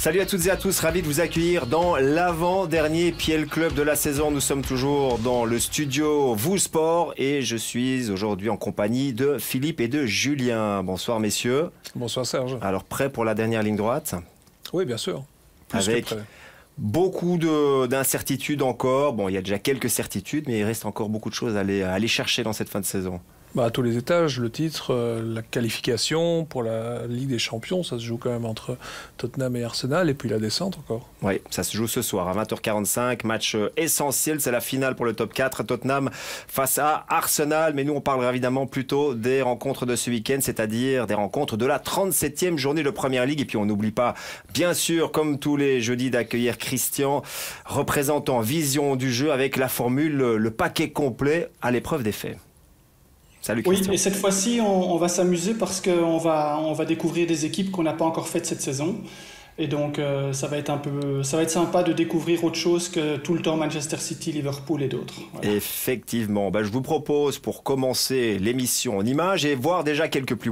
Salut à toutes et à tous, ravi de vous accueillir dans l'avant-dernier PL Club de la saison. Nous sommes toujours dans le studio Vous Sport et je suis aujourd'hui en compagnie de Philippe et de Julien. Bonsoir messieurs. Bonsoir Serge. Alors prêt pour la dernière ligne droite? Oui, bien sûr. Avec beaucoup d'incertitudes encore. Bon, il y a déjà quelques certitudes, mais il reste encore beaucoup de choses à aller chercher dans cette fin de saison. À tous les étages, le titre, la qualification pour la Ligue des Champions, ça se joue quand même entre Tottenham et Arsenal, et puis la descente encore. Oui, ça se joue ce soir à 20h45, match essentiel, c'est la finale pour le top 4, Tottenham face à Arsenal, mais nous on parlera évidemment plutôt des rencontres de ce week-end, c'est-à-dire des rencontres de la 37e journée de Première Ligue, et puis on n'oublie pas, bien sûr, comme tous les jeudis, d'accueillir Christian, représentant Vision du jeu, avec la formule, le paquet complet à l'épreuve des faits. Salut Christian. Oui, et cette fois-ci, on va s'amuser parce qu'on va découvrir des équipes qu'on n'a pas encore faites cette saison. Et donc, ça va être sympa de découvrir autre chose que tout le temps Manchester City, Liverpool et d'autres. Voilà. Effectivement. Je vous propose, pour commencer l'émission en images et voir déjà quelques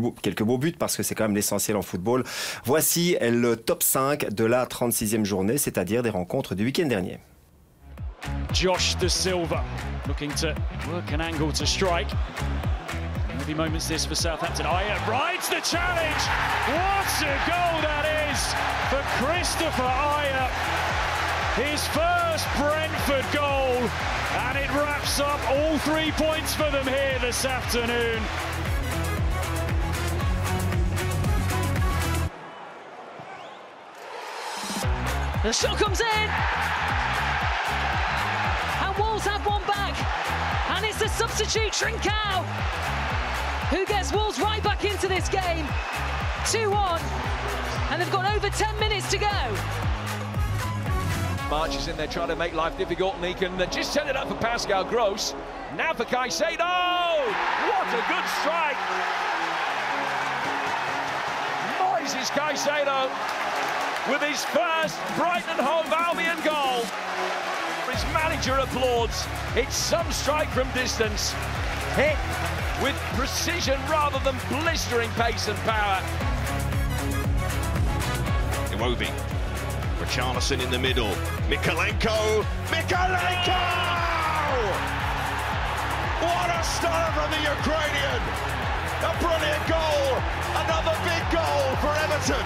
beaux buts, parce que c'est quand même l'essentiel en football. Voici le top 5 de la 36e journée, c'est-à-dire des rencontres du week-end dernier. Josh De Silva looking to work an angle to strike. Maybe moments this for Southampton. Ajer rides the challenge. What a goal that is for Christopher Ajer. His first Brentford goal, and it wraps up all 3 points for them here this afternoon. The shot comes in. And Wolves have one back. And it's the substitute Trincao who gets Wolves right back into this game. 2-1. And they've got over 10 minutes to go. March is in there trying to make life difficult, and he can just set it up for Pascal Gross. Now for Caicedo! What a good strike! Moises Caicedo with his first Brighton home Albion goal. His manager applauds. It's some strike from distance. Hit with precision rather than blistering pace and power. Iwobi, Richarlison in the middle, Mykolenko! What a start from the Ukrainian! A brilliant goal, another big goal for Everton.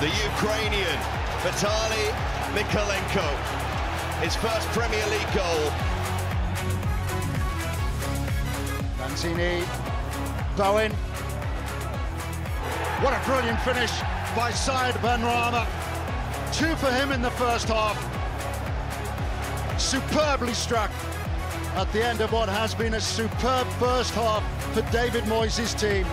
The Ukrainian, Vitaly Mykolenko, his first Premier League goal. Mancini, Bowen. What a brilliant finish by Said Benrahma. 2 for him in the first half. Superbly struck at the end of what has been a superb first half for David Moyes' team.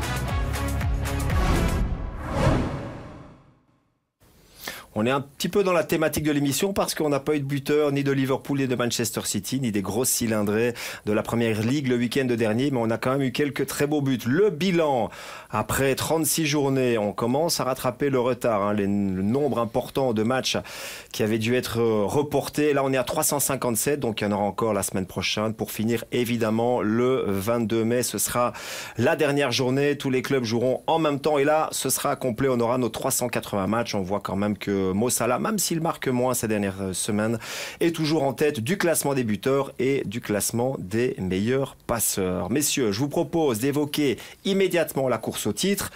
On est un petit peu dans la thématique de l'émission parce qu'on n'a pas eu de buteur ni de Liverpool ni de Manchester City, ni des grosses cylindrées de la Première Ligue le week-end dernier, mais on a quand même eu quelques très beaux buts. Le bilan, après 36 journées, on commence à rattraper le retard, le nombre important de matchs qui avaient dû être reportés. Là, on est à 357, donc il y en aura encore la semaine prochaine. Pour finir, évidemment, le 22 mai, ce sera la dernière journée. Tous les clubs joueront en même temps et là, ce sera complet. On aura nos 380 matchs. On voit quand même que Mo Salah, même s'il marque moins ces dernières semaines, est toujours en tête du classement des buteurs et du classement des meilleurs passeurs. Messieurs, je vous propose d'évoquer immédiatement la course au titre.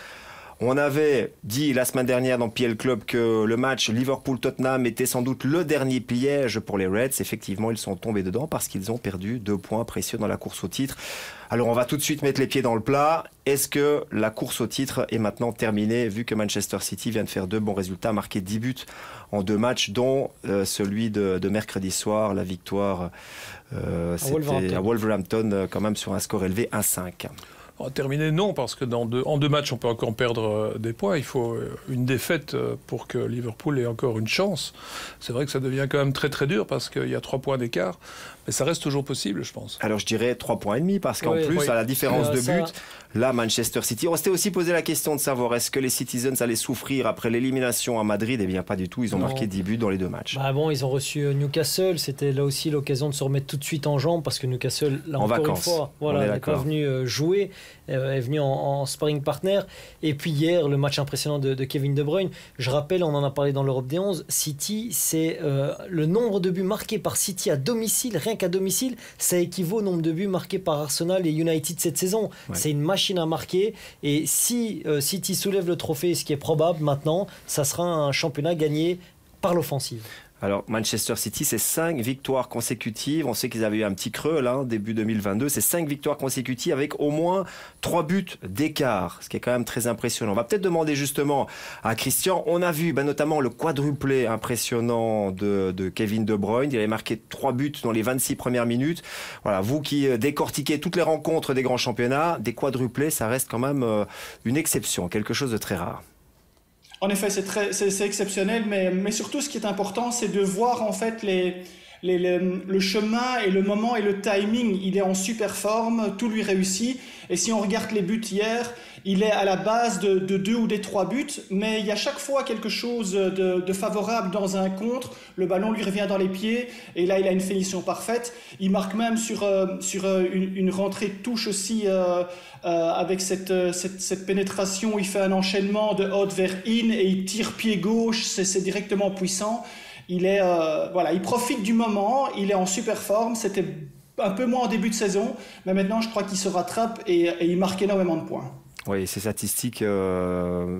On avait dit la semaine dernière dans PL Club que le match Liverpool-Tottenham était sans doute le dernier piège pour les Reds. Effectivement, ils sont tombés dedans parce qu'ils ont perdu 2 points précieux dans la course au titre. Alors on va tout de suite mettre les pieds dans le plat. Est-ce que la course au titre est maintenant terminée, vu que Manchester City vient de faire 2 bons résultats, marquer 10 buts en 2 matchs, dont celui de mercredi soir, la victoire c'était à Wolverhampton, quand même sur un score élevé 1-5. Terminé, non, parce que en 2 matchs, on peut encore perdre des points. Il faut une défaite pour que Liverpool ait encore une chance. C'est vrai que ça devient quand même très très dur parce qu'il y a 3 points d'écart. Mais ça reste toujours possible, je pense. Alors je dirais 3,5 points, parce qu'en plus, à la différence de but, là, Manchester City, on s'était aussi posé la question de savoir est-ce que les Citizens allaient souffrir après l'élimination à Madrid. Eh bien, pas du tout. Ils ont marqué 10 buts dans les 2 matchs. Ils ont reçu Newcastle. C'était là aussi l'occasion de se remettre tout de suite en jambes parce que Newcastle, là, en encore vacances. une fois, n'est pas venu jouer. est venu en sparring partner. Et puis hier, le match impressionnant de Kevin De Bruyne. Je rappelle, on en a parlé dans l'Europe des 11, City, c'est le nombre de buts marqués par City à domicile, rien qu'à domicile, ça équivaut au nombre de buts marqués par Arsenal et United cette saison. Ouais. C'est une machine à marquer. Et si City soulève le trophée, ce qui est probable maintenant, ça sera un championnat gagné par l'offensive. Alors, Manchester City, c'est 5 victoires consécutives. On sait qu'ils avaient eu un petit creux, là, début 2022. C'est 5 victoires consécutives avec au moins 3 buts d'écart, ce qui est quand même très impressionnant. On va peut-être demander justement à Christian. On a vu notamment le quadruplé impressionnant de Kevin De Bruyne. Il avait marqué 3 buts dans les 26 premières minutes. Voilà, vous qui décortiquez toutes les rencontres des grands championnats, des quadruplés, ça reste quand même une exception, quelque chose de très rare. En effet, c'est exceptionnel, mais surtout ce qui est important, c'est de voir en fait le chemin et le moment et le timing. Il est en super forme, tout lui réussit. Et si on regarde les buts hier, il est à la base de 2 ou des 3 buts, mais il y a chaque fois quelque chose de favorable dans un contre. Le ballon lui revient dans les pieds et là, il a une finition parfaite. Il marque même sur une rentrée de touche aussi avec cette pénétration où il fait un enchaînement de out vers in et il tire pied gauche. C'est directement puissant. Il profite du moment, il est en super forme. C'était un peu moins en début de saison, mais maintenant je crois qu'il se rattrape et il marque énormément de points. Oui, ses statistiques,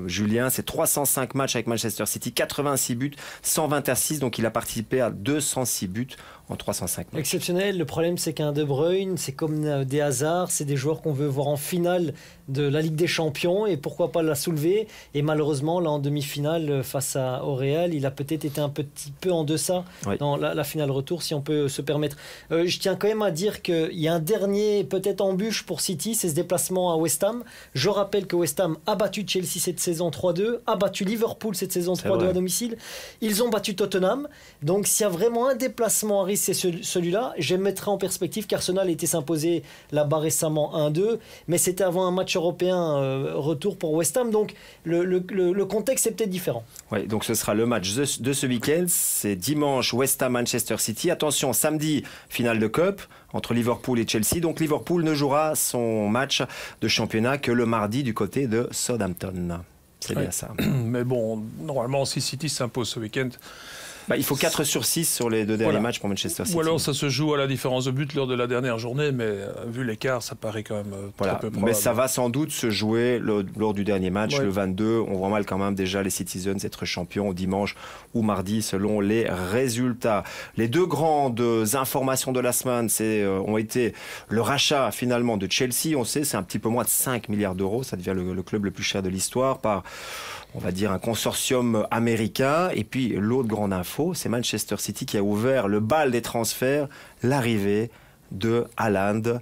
Julien, c'est 305 matchs avec Manchester City, 86 buts, 120 assists, donc il a participé à 206 buts en 305 matchs. Exceptionnel. Le problème, c'est qu'un De Bruyne, c'est comme des hasards, c'est des joueurs qu'on veut voir en finale de la Ligue des Champions et pourquoi pas la soulever. Et malheureusement, là, en demi-finale, face au Real, il a peut-être été un petit peu en deçà dans la finale retour, si on peut se permettre. Je tiens quand même à dire qu'il y a un dernier, peut-être embûche pour City, c'est ce déplacement à West Ham. Je rappelle que West Ham a battu Chelsea cette saison 3-2, a battu Liverpool cette saison 3-2 à domicile. Ils ont battu Tottenham. Donc, s'il y a vraiment un déplacement à risque, c'est celui-là. Je mettrai en perspective qu'Arsenal était s'imposer là-bas récemment 1-2, mais c'était avant un match européen retour pour West Ham, donc le contexte est peut-être différent. Oui, donc ce sera le match de ce week-end, c'est dimanche West Ham Manchester City. Attention, samedi, finale de Cup entre Liverpool et Chelsea, donc Liverpool ne jouera son match de championnat que le mardi du côté de Southampton. C'est bien ça. Mais bon, normalement, si City s'impose ce week-end, il faut 4 sur 6 sur les 2 derniers matchs pour Manchester City. Ou alors ça se joue à la différence de but lors de la dernière journée, mais vu l'écart, ça paraît quand même très peu probable. Mais ça va sans doute se jouer lors du dernier match, le 22. On voit mal quand même déjà les Citizens être champions dimanche ou mardi selon les résultats. Les 2 grandes informations de la semaine ont été le rachat finalement de Chelsea. On sait, c'est un petit peu moins de 5 milliards d'euros. Ça devient le club le plus cher de l'histoire par, on va dire, un consortium américain. Et puis l'autre grande info, c'est Manchester City qui a ouvert le bal des transferts, l'arrivée de Haaland.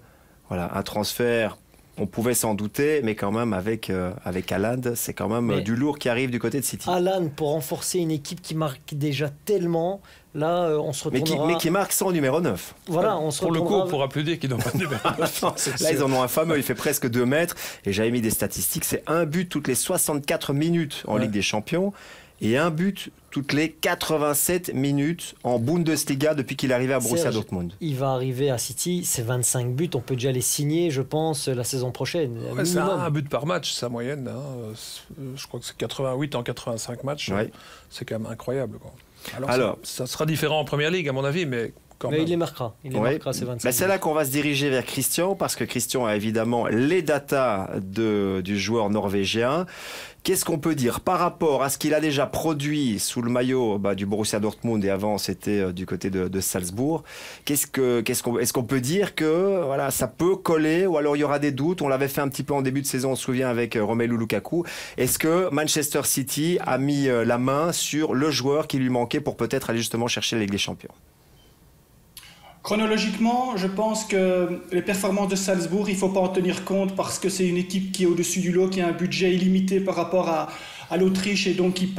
Voilà, un transfert, on pouvait s'en douter, mais quand même avec Haaland, c'est quand même du lourd qui arrive du côté de City. Haaland, pour renforcer une équipe qui marque déjà tellement, là, on se retournera... Mais qui marque sans numéro 9. Voilà, on se pour retournera... le coup, on pourra plus dire qu'ils n'ont pas de numéro 9. Là, ils en ont un fameux, il fait presque 2 mètres. Et j'avais mis des statistiques, c'est un but toutes les 64 minutes en Ligue des Champions et un but toutes les 87 minutes en Bundesliga depuis qu'il est arrivé à Borussia Dortmund. Il va arriver à City, c'est 25 buts, on peut déjà les signer, je pense, la saison prochaine. C'est un but par match, sa moyenne. Je crois que c'est 88 en 85 matchs. C'est quand même incroyable, quoi. Alors ça sera différent en Première Ligue, à mon avis, mais quand même. Il les marquera. Il les marquera, ces 25 c'est là qu'on va se diriger vers Christian, parce que Christian a évidemment les datas du joueur norvégien. Qu'est-ce qu'on peut dire par rapport à ce qu'il a déjà produit sous le maillot du Borussia Dortmund, et avant c'était du côté de Salzbourg. Est-ce qu'on peut dire que voilà, ça peut coller, ou alors il y aura des doutes? On l'avait fait un petit peu en début de saison, on se souvient, avec Romelu Lukaku. Est-ce que Manchester City a mis la main sur le joueur qui lui manquait pour peut-être aller justement chercher la Ligue des Champions? Chronologiquement, je pense que les performances de Salzbourg, il ne faut pas en tenir compte parce que c'est une équipe qui est au-dessus du lot, qui a un budget illimité par rapport à l'Autriche et donc qui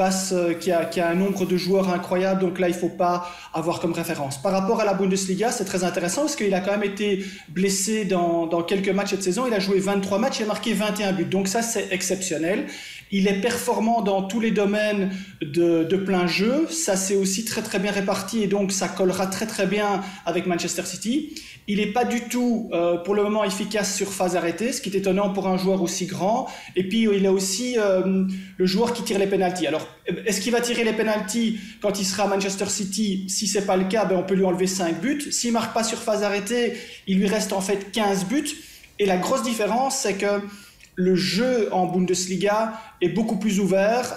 a un nombre de joueurs incroyable. Donc là, il ne faut pas avoir comme référence. Par rapport à la Bundesliga, c'est très intéressant parce qu'il a quand même été blessé dans quelques matchs cette saison. Il a joué 23 matchs, il a marqué 21 buts. Donc ça, c'est exceptionnel. Il est performant dans tous les domaines de plein jeu. Ça, c'est aussi très très bien réparti et donc ça collera très très bien avec Manchester City. Il n'est pas du tout, pour le moment, efficace sur phase arrêtée, ce qui est étonnant pour un joueur aussi grand. Et puis, il a aussi le joueur qui tire les pénaltys. Alors, est-ce qu'il va tirer les pénaltys quand il sera à Manchester City? Si ce n'est pas le cas, on peut lui enlever 5 buts. S'il ne marque pas sur phase arrêtée, il lui reste en fait 15 buts. Et la grosse différence, c'est que le jeu en Bundesliga est beaucoup plus ouvert.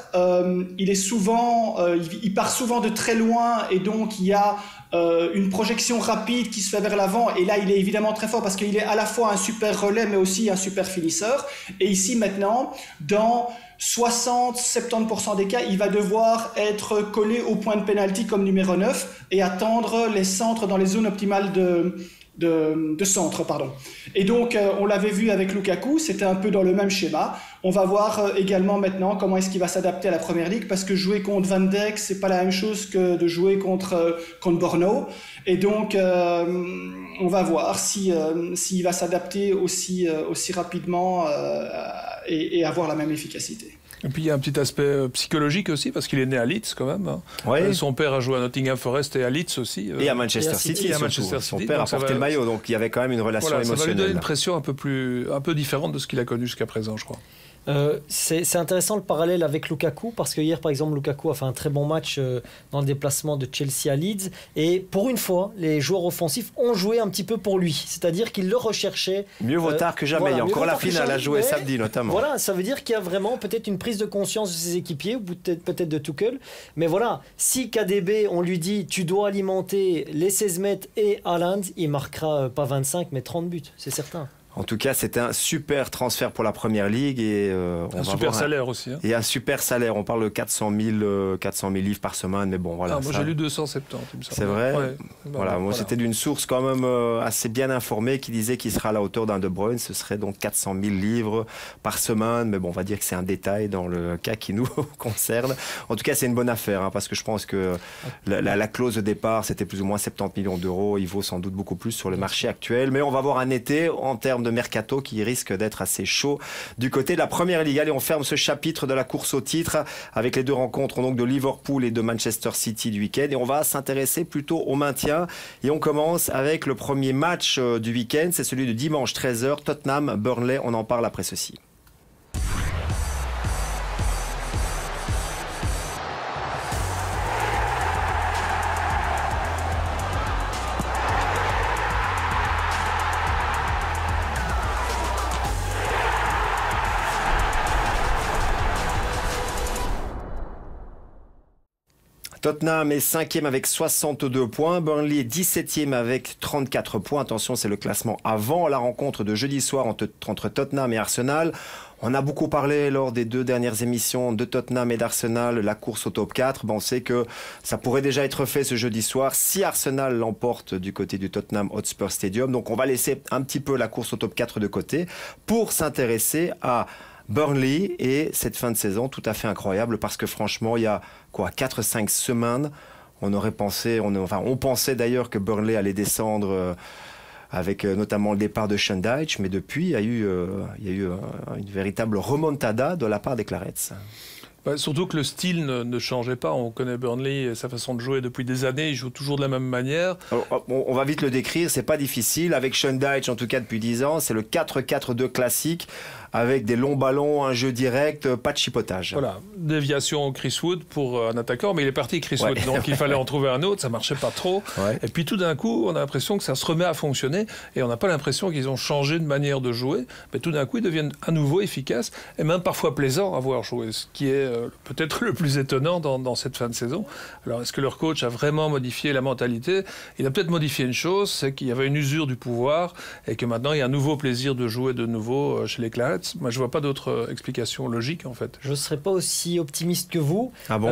Il part souvent de très loin et donc il y a une projection rapide qui se fait vers l'avant. Et là, il est évidemment très fort parce qu'il est à la fois un super relais mais aussi un super finisseur. Et ici, maintenant, dans 60-70% des cas, il va devoir être collé au point de pénalty comme numéro 9 et attendre les centres dans les zones optimales de centre, pardon. Et donc, on l'avait vu avec Lukaku, c'était un peu dans le même schéma. On va voir également maintenant comment est-ce qu'il va s'adapter à la Première Ligue, parce que jouer contre Van Dijk, c'est pas la même chose que de jouer contre Borno. Et donc, on va voir s'il va s'adapter aussi rapidement et avoir la même efficacité. Et puis il y a un petit aspect psychologique aussi, parce qu'il est né à Leeds quand même. Hein. Ouais. Son père a joué à Nottingham Forest et à Leeds aussi. Et à Manchester City. Son père a porté le maillot, donc il y avait quand même une relation émotionnelle. Ça va lui donner une pression un peu différente de ce qu'il a connu jusqu'à présent, je crois. C'est intéressant le parallèle avec Lukaku, parce que hier par exemple Lukaku a fait un très bon match dans le déplacement de Chelsea à Leeds, et pour une fois les joueurs offensifs ont joué un petit peu pour lui, c'est-à-dire qu'ils le recherchaient. Mieux vaut tard que jamais, voilà, il y a encore la finale à jouer samedi notamment. Voilà, ça veut dire qu'il y a vraiment peut-être une prise de conscience de ses équipiers, ou peut-être de Tuchel, mais voilà, si KDB on lui dit tu dois alimenter les 16 mètres et Haaland, il marquera pas 25 mais 30 buts, c'est certain. En tout cas, c'était un super transfert pour la Première Ligue. Et, un super salaire aussi. Hein. Et un super salaire. On parle de 400 000 livres par semaine. Mais bon, voilà. Moi, j'ai lu 270. C'est vrai. Ouais. Voilà, moi, c'était d'une source quand même assez bien informée qui disait qu'il sera à la hauteur d'un De Bruyne. Ce serait donc 400 000 livres par semaine. Mais bon, on va dire que c'est un détail dans le cas qui nous concerne. En tout cas, c'est une bonne affaire. Hein, parce que je pense que la clause de départ, c'était plus ou moins 70 millions d'euros. Il vaut sans doute beaucoup plus sur le marché actuel. Mais on va avoir un été en termes de mercato qui risque d'être assez chaud du côté de la Première Ligue. Allez, on ferme ce chapitre de la course au titre avec les deux rencontres donc de Liverpool et de Manchester City du week-end, et on va s'intéresser plutôt au maintien, et on commence avec le premier match du week-end, c'est celui de dimanche 13h, Tottenham-Burnley. On en parle après ceci. Tottenham est 5e avec 62 points. Burnley est 17e avec 34 points. Attention, c'est le classement avant la rencontre de jeudi soir entre Tottenham et Arsenal. On a beaucoup parlé lors des 2 dernières émissions de Tottenham et d'Arsenal, la course au top 4. On sait que ça pourrait déjà être fait ce jeudi soir si Arsenal l'emporte du côté du Tottenham Hotspur Stadium. Donc on va laisser un petit peu la course au top 4 de côté pour s'intéresser à Burnley et cette fin de saison tout à fait incroyable, parce que franchement, il y a 4-5 semaines, on pensait d'ailleurs que Burnley allait descendre avec notamment le départ de Sean Dyche, mais depuis, il y a eu une véritable remontada de la part des Clarets. Surtout que le style ne changeait pas. On connaît Burnley et sa façon de jouer depuis des années. Il joue toujours de la même manière. Alors, on va vite le décrire. C'est pas difficile. Avec Sean Dyche, en tout cas depuis 10 ans, c'est le 4-4-2 classique, avec des longs ballons, un jeu direct, pas de chipotage. Voilà, déviation Chris Wood pour un attaquant, mais il est parti Chris Wood, donc il fallait en trouver un autre, ça marchait pas trop. Ouais. Et puis tout d'un coup, on a l'impression que ça se remet à fonctionner, et on n'a pas l'impression qu'ils ont changé de manière de jouer, mais tout d'un coup, ils deviennent à nouveau efficaces, et même parfois plaisants à voir jouer, ce qui est peut-être le plus étonnant dans cette fin de saison. Alors, est-ce que leur coach a vraiment modifié la mentalité? Il a peut-être modifié une chose, c'est qu'il y avait une usure du pouvoir, et que maintenant, il y a un nouveau plaisir de jouer de nouveau chez les Clarets. Moi, je vois pas d'autre explication logique, en fait. Je ne serais pas aussi optimiste que vous. Ah bon?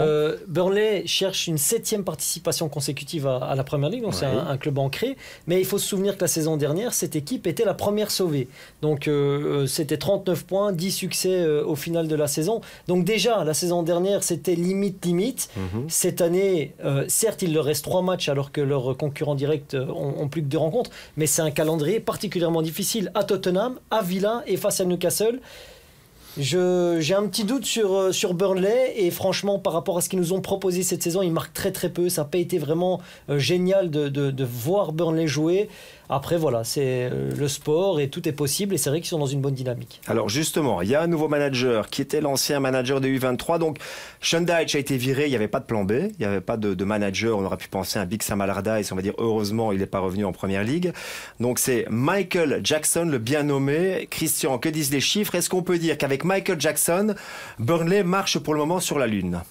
Burnley cherche une 7e participation consécutive à la Première Ligue, donc c'est un club ancré. Mais il faut se souvenir que la saison dernière, cette équipe était la première sauvée. Donc c'était 39 points, 10 succès au final de la saison. Donc déjà, la saison dernière, c'était limite. Cette année, certes, il leur reste 3 matchs alors que leurs concurrents directs ont plus que 2 rencontres. Mais c'est un calendrier particulièrement difficile à Tottenham, à Villa et face à Newcastle. J'ai un petit doute sur Burnley et franchement par rapport à ce qu'ils nous ont proposé cette saison, ils marquent très très peu. Ça n'a pas été vraiment génial de voir Burnley jouer. Après voilà, c'est le sport et tout est possible et c'est vrai qu'ils sont dans une bonne dynamique. Alors justement, il y a un nouveau manager qui était l'ancien manager des U23. Donc Sean Dyche a été viré, il n'y avait pas de plan B, il n'y avait pas de manager. On aurait pu penser à un Big Sam Allardyce, on va dire heureusement il n'est pas revenu en première ligue. Donc c'est Michael Jackson, le bien nommé. Christian, que disent les chiffres? Est-ce qu'on peut dire qu'avec Michael Jackson, Burnley marche pour le moment sur la lune?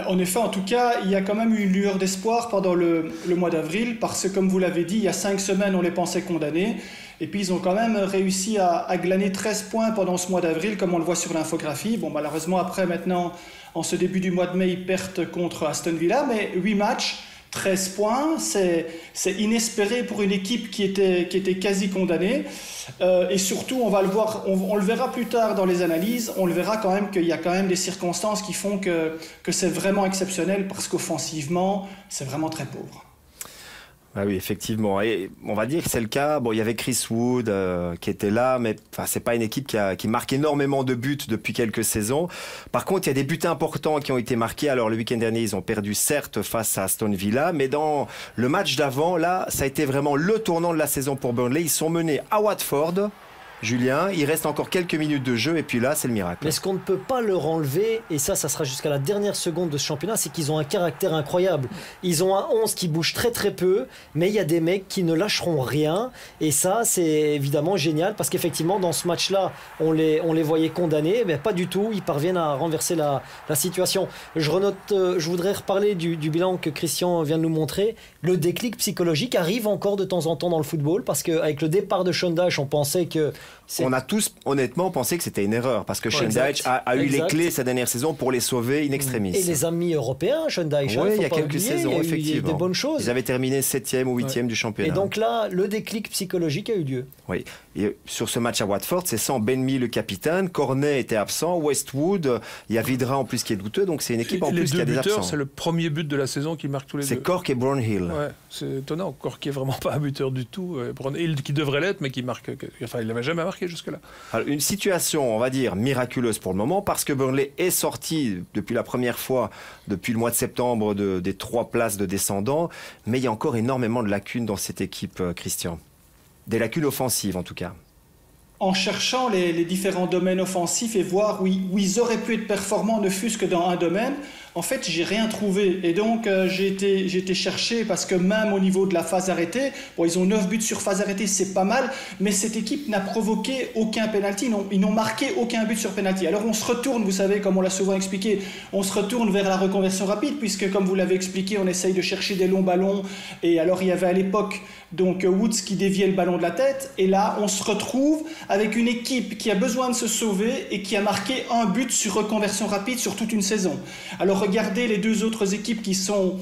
En effet, en tout cas, il y a quand même eu une lueur d'espoir pendant le mois d'avril, parce que comme vous l'avez dit, il y a 5 semaines, on les pensait condamnés. Et puis ils ont quand même réussi à glaner 13 points pendant ce mois d'avril, comme on le voit sur l'infographie. Bon, malheureusement, après, maintenant, en ce début du mois de mai, ils perdent contre Aston Villa, mais 8 matchs, 13 points, c'est inespéré pour une équipe qui était quasi condamnée. Et surtout, on va le voir, on le verra plus tard dans les analyses, on le verra quand même qu'il y a quand même des circonstances qui font que c'est vraiment exceptionnel, parce qu'offensivement, c'est vraiment très pauvre. Ah oui, effectivement. Et on va dire que c'est le cas. Bon, il y avait Chris Wood qui était là, mais c'est pas une équipe qui marque énormément de buts depuis quelques saisons. Par contre, il y a des buts importants qui ont été marqués. Alors, le week-end dernier, ils ont perdu certes face à Aston Villa, mais dans le match d'avant, là, ça a été vraiment le tournant de la saison pour Burnley. Ils sont menés à Watford. Julien, il reste encore quelques minutes de jeu et puis là, c'est le miracle. Mais ce qu'on ne peut pas leur enlever, et ça sera jusqu'à la dernière seconde de ce championnat, c'est qu'ils ont un caractère incroyable. Ils ont un 11 qui bouge très très peu, mais il y a des mecs qui ne lâcheront rien. Et ça, c'est évidemment génial, parce qu'effectivement, dans ce match-là, on les voyait condamnés, mais pas du tout. Ils parviennent à renverser la situation. Je voudrais reparler du bilan que Christian vient de nous montrer. Le déclic psychologique arrive encore de temps en temps dans le football, parce qu'avec le départ de Sean Dyche, on pensait que... On a tous honnêtement pensé que c'était une erreur, parce que Sean Dyche a eu les clés cette dernière saison pour les sauver in extremis. Et les amis européens, Sean Dyche, oui, il y a quelques saisons, effectivement. Il y a eu des bonnes choses. Ils avaient terminé 7e ou 8e du championnat. Et donc là, le déclic psychologique a eu lieu. Oui. Et sur ce match à Watford, c'est sans Ben Mee le capitaine, Cornet était absent, Westwood, il y a Vidra en plus qui est douteux, donc c'est une équipe en plus qui a des absents. C'est le premier but de la saison qui marque tous les deux. C'est Cork et Brownhill. Ouais, c'est étonnant. Cork qui est vraiment pas un buteur du tout. Brownhill qui devrait l'être, mais qui marque. Enfin, il n'avait jamais marqué jusque-là. Alors, une situation, on va dire, miraculeuse pour le moment, parce que Burnley est sorti depuis la première fois, depuis le mois de septembre, des 3 places de descendants, mais il y a encore énormément de lacunes dans cette équipe, Christian. Des lacunes offensives, en tout cas. En cherchant les différents domaines offensifs et voir où ils auraient pu être performants, ne fût-ce que dans un domaine, en fait, j'ai rien trouvé. Et donc, j'ai été chercher, parce que même au niveau de la phase arrêtée, bon, ils ont 9 buts sur phase arrêtée, c'est pas mal, mais cette équipe n'a provoqué aucun penalty. Ils n'ont marqué aucun but sur penalty. Alors, on se retourne, vous savez, comme on l'a souvent expliqué, on se retourne vers la reconversion rapide, puisque, comme vous l'avez expliqué, on essaye de chercher des longs ballons. Et alors, il y avait à l'époque, donc, Woods qui déviait le ballon de la tête. Et là, on se retrouve avec une équipe qui a besoin de se sauver et qui a marqué un but sur reconversion rapide sur toute une saison. Alors, regardez les 2 autres équipes qui sont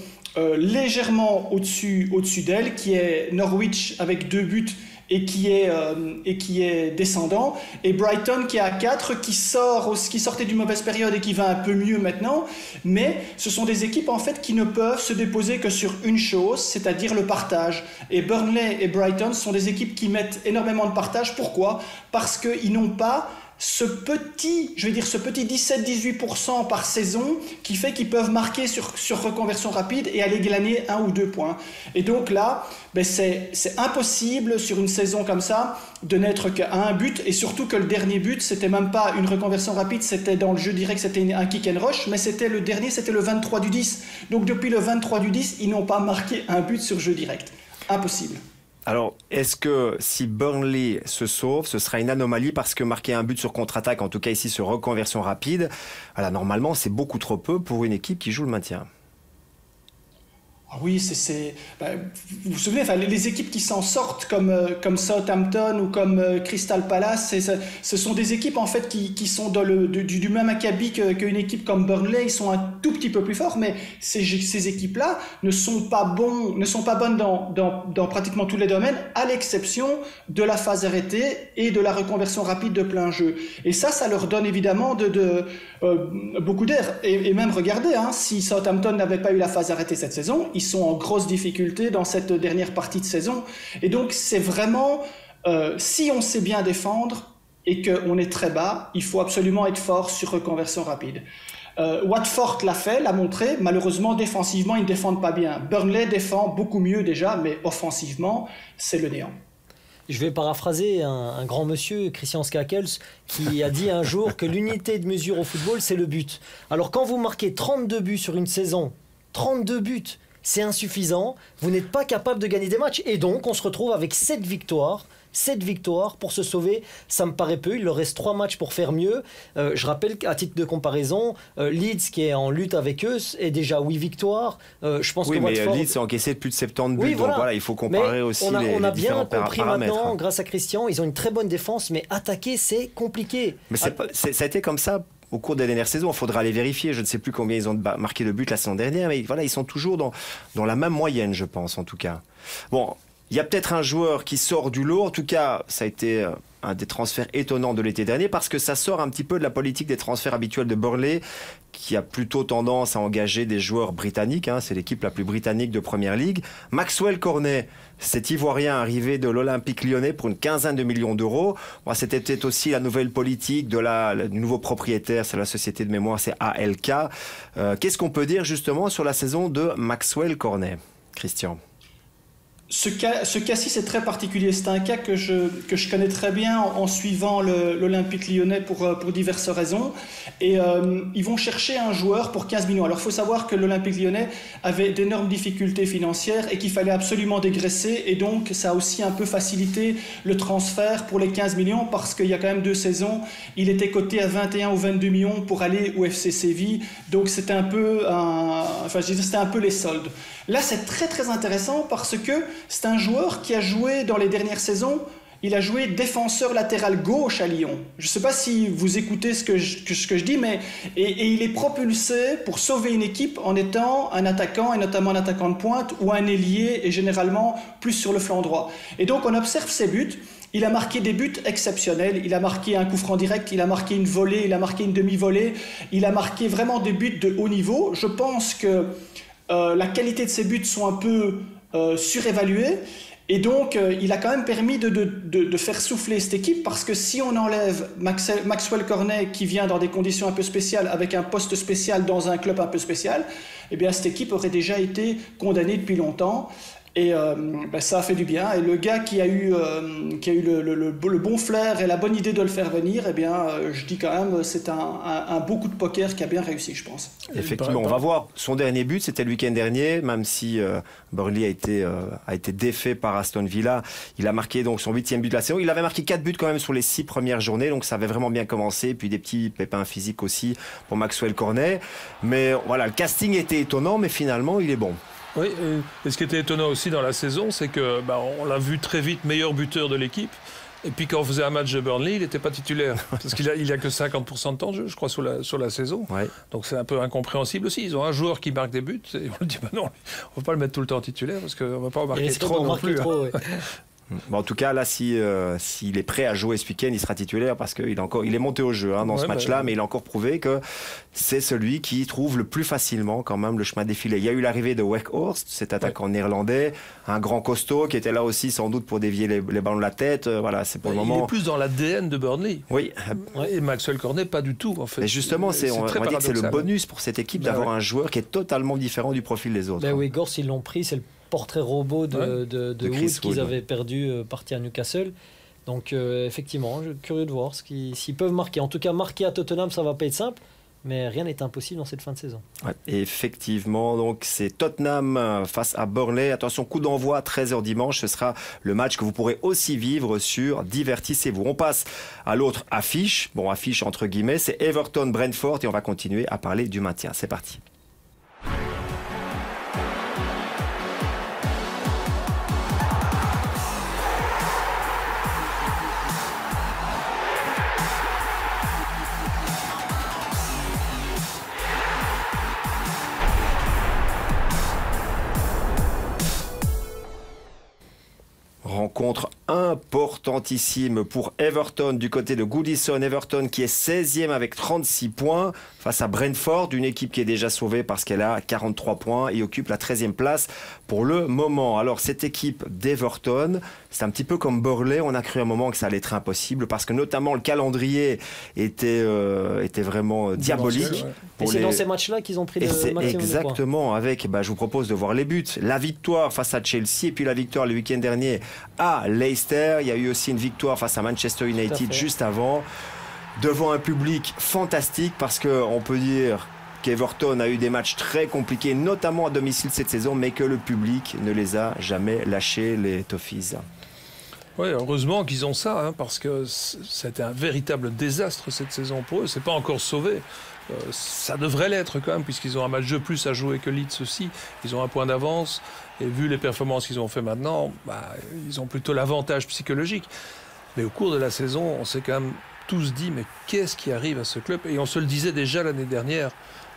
légèrement au-dessus d'elle, qui est Norwich avec 2 buts et qui est descendant, et Brighton qui est à 4, qui sortait d'une mauvaise période et qui va un peu mieux maintenant, mais ce sont des équipes en fait qui ne peuvent se déposer que sur une chose, c'est-à-dire le partage. Et Burnley et Brighton sont des équipes qui mettent énormément de partage. Pourquoi ? Parce qu'ils n'ont pas ce petit 17-18% par saison qui fait qu'ils peuvent marquer sur reconversion rapide et aller glaner 1 ou 2 points. Et donc là, c'est impossible sur une saison comme ça de n'être qu'à un but, et surtout que le dernier but, c'était même pas une reconversion rapide, c'était dans le jeu direct, c'était un kick and rush, mais c'était le dernier, c'était le 23 du 10. Donc depuis le 23 du 10, ils n'ont pas marqué un but sur jeu direct. Impossible. Alors, est-ce que si Burnley se sauve, ce sera une anomalie, parce que marquer un but sur contre-attaque, en tout cas ici sur reconversion rapide, voilà, normalement c'est beaucoup trop peu pour une équipe qui joue le maintien. Ah oui, vous vous souvenez, les équipes qui s'en sortent comme Southampton ou comme Crystal Palace, ce sont des équipes en fait qui sont dans du même acabit qu'une équipe comme Burnley. Ils sont un tout petit peu plus forts, mais ces équipes-là ne sont pas bonnes dans pratiquement tous les domaines, à l'exception de la phase arrêtée et de la reconversion rapide de plein jeu. Et ça leur donne évidemment beaucoup d'air. Et même regardez, si Southampton n'avait pas eu la phase arrêtée cette saison, ils sont en grosse difficulté dans cette dernière partie de saison. Et donc, c'est vraiment, si on sait bien défendre et qu'on est très bas, il faut absolument être fort sur reconversion rapide. Watford l'a fait, l'a montré. Malheureusement, défensivement, ils ne défendent pas bien. Burnley défend beaucoup mieux déjà, mais offensivement, c'est le néant. Je vais paraphraser un grand monsieur, Christian Skakels, qui a dit un jour que l'unité de mesure au football, c'est le but. Alors quand vous marquez 32 buts sur une saison, 32 buts, c'est insuffisant. Vous n'êtes pas capable de gagner des matchs. Et donc, on se retrouve avec 7 victoires. 7 victoires pour se sauver, ça me paraît peu. Il leur reste 3 matchs pour faire mieux. Je rappelle qu'à titre de comparaison, Leeds, qui est en lutte avec eux, est déjà 8 victoires. Je pense oui, que mais Watford... Leeds a encaissé plus de 70 buts. Oui, voilà. Donc voilà, il faut comparer mais aussi on a bien différents compris paramètres. maintenant, grâce à Christian, ils ont une très bonne défense, mais attaquer, c'est compliqué. Mais ça a été comme ça au cours des dernières saisons. Il faudra les vérifier. Je ne sais plus combien ils ont marqué de buts la saison dernière, mais voilà, ils sont toujours dans la même moyenne, je pense, en tout cas. Bon, il y a peut-être un joueur qui sort du lot. En tout cas, ça a été un des transferts étonnants de l'été dernier parce que ça sort un petit peu de la politique des transferts habituels de Burnley, qui a plutôt tendance à engager des joueurs britanniques. C'est l'équipe la plus britannique de Première Ligue. Maxwell Cornet, cet Ivoirien arrivé de l'Olympique Lyonnais pour une quinzaine de millions d'euros. C'était peut-être aussi la nouvelle politique du nouveau propriétaire, c'est la société de mémoire, c'est ALK. Qu'est-ce qu'on peut dire justement sur la saison de Maxwell Cornet, Christian ? Ce cas-ci, c'est très particulier. C'est un cas que je connais très bien en suivant l'Olympique Lyonnais pour diverses raisons. Et ils vont chercher un joueur pour 15 millions. Alors, il faut savoir que l'Olympique Lyonnais avait d'énormes difficultés financières et qu'il fallait absolument dégraisser. Et donc, ça a aussi un peu facilité le transfert pour les 15 millions parce qu'il y a quand même 2 saisons. Il était coté à 21 ou 22 millions pour aller au FC Séville. Donc, c'était un peu c'était un peu les soldes. Là, c'est très, très intéressant parce que c'est un joueur qui a joué dans les dernières saisons, il a joué défenseur latéral gauche à Lyon. Je ne sais pas si vous écoutez ce que je dis, mais et il est propulsé pour sauver une équipe en étant un attaquant, et notamment un attaquant de pointe, ou un ailier, et généralement plus sur le flanc droit. Et donc on observe ses buts. Il a marqué des buts exceptionnels, il a marqué un coup franc direct, il a marqué une volée, il a marqué une demi-volée, il a marqué vraiment des buts de haut niveau. Je pense que la qualité de ses buts sont un peu surévalués et donc il a quand même permis de faire souffler cette équipe parce que si on enlève Maxwell Cornet qui vient dans des conditions un peu spéciales avec un poste spécial dans un club un peu spécial, eh bien cette équipe aurait déjà été condamnée depuis longtemps. Et ça a fait du bien. Et le gars qui a eu le bon flair et la bonne idée de le faire venir, eh bien, je dis quand même, c'est un beau coup de poker qui a bien réussi, je pense. Effectivement, on va voir. Son dernier but, c'était le week-end dernier, même si Burnley a été défait par Aston Villa. Il a marqué donc son 8e but de la saison. Il avait marqué 4 buts quand même sur les 6 premières journées, donc ça avait vraiment bien commencé. Puis des petits pépins physiques aussi pour Maxwell Cornet. Mais voilà, le casting était étonnant, mais finalement, il est bon. Oui, et ce qui était étonnant aussi dans la saison, c'est que on l'a vu très vite meilleur buteur de l'équipe. Et puis quand on faisait un match de Burnley, il n'était pas titulaire. Parce qu'il a que 50% de temps de jeu, je crois, sur la saison. Ouais. Donc c'est un peu incompréhensible aussi. Ils ont un joueur qui marque des buts. Et on dit, non, on ne va pas le mettre tout le temps titulaire parce qu'on ne va pas en marquer trop non plus. Trop, ouais. Bon, en tout cas, là, s'il est prêt à jouer ce week-end, il sera titulaire parce qu'il est monté au jeu dans ce match-là, mais il a encore prouvé que c'est celui qui trouve le plus facilement quand même le chemin défilé. Il y a eu l'arrivée de Weghorst, cet attaquant néerlandais, un grand costaud qui était là aussi sans doute pour dévier les ballons de la tête. Voilà, c'est pour le moment. Il est plus dans l'ADN de Burnley. Oui. Et Maxwell Cornet, pas du tout en fait. Et justement, on va dire que c'est le bonus pour cette équipe d'avoir un joueur qui est totalement différent du profil des autres. Weghorst, ils l'ont pris, c'est le portrait robot de Wood qu'ils avaient perdu parti à Newcastle. Donc effectivement, je suis curieux de voir s'ils peuvent marquer. En tout cas, marquer à Tottenham, ça va pas être simple, mais rien n'est impossible dans cette fin de saison. Ouais, effectivement, donc c'est Tottenham face à Burnley. Attention, coup d'envoi 13h dimanche. Ce sera le match que vous pourrez aussi vivre sur Divertissez-vous. On passe à l'autre affiche. Bon, affiche entre guillemets, c'est Everton-Brentford et on va continuer à parler du maintien. C'est parti. Rencontre importantissime pour Everton du côté de Goodison. Everton qui est 16e avec 36 points face à Brentford, une équipe qui est déjà sauvée parce qu'elle a 43 points et occupe la 13e place pour le moment. Alors cette équipe d'Everton, c'est un petit peu comme Burnley, on a cru à un moment que ça allait être impossible parce que notamment le calendrier était vraiment diabolique. Ouais. Et c'est dans ces matchs-là qu'ils ont pris le maximum exactement, avec, je vous propose de voir les buts. La victoire face à Chelsea et puis la victoire le week-end dernier à Leicester. Il y a eu aussi une victoire face à Manchester United juste avant, devant un public fantastique parce qu'on peut dire qu'Everton a eu des matchs très compliqués, notamment à domicile cette saison, mais que le public ne les a jamais lâchés, les Toffees. Oui, heureusement qu'ils ont ça, parce que c'était un véritable désastre cette saison pour eux. C'est pas encore sauvé. Ça devrait l'être quand même, puisqu'ils ont un match de plus à jouer que Leeds aussi. Ils ont un point d'avance. Et vu les performances qu'ils ont fait maintenant, ils ont plutôt l'avantage psychologique. Mais au cours de la saison, on s'est quand même tous dit, mais qu'est-ce qui arrive à ce club? Et on se le disait déjà l'année dernière,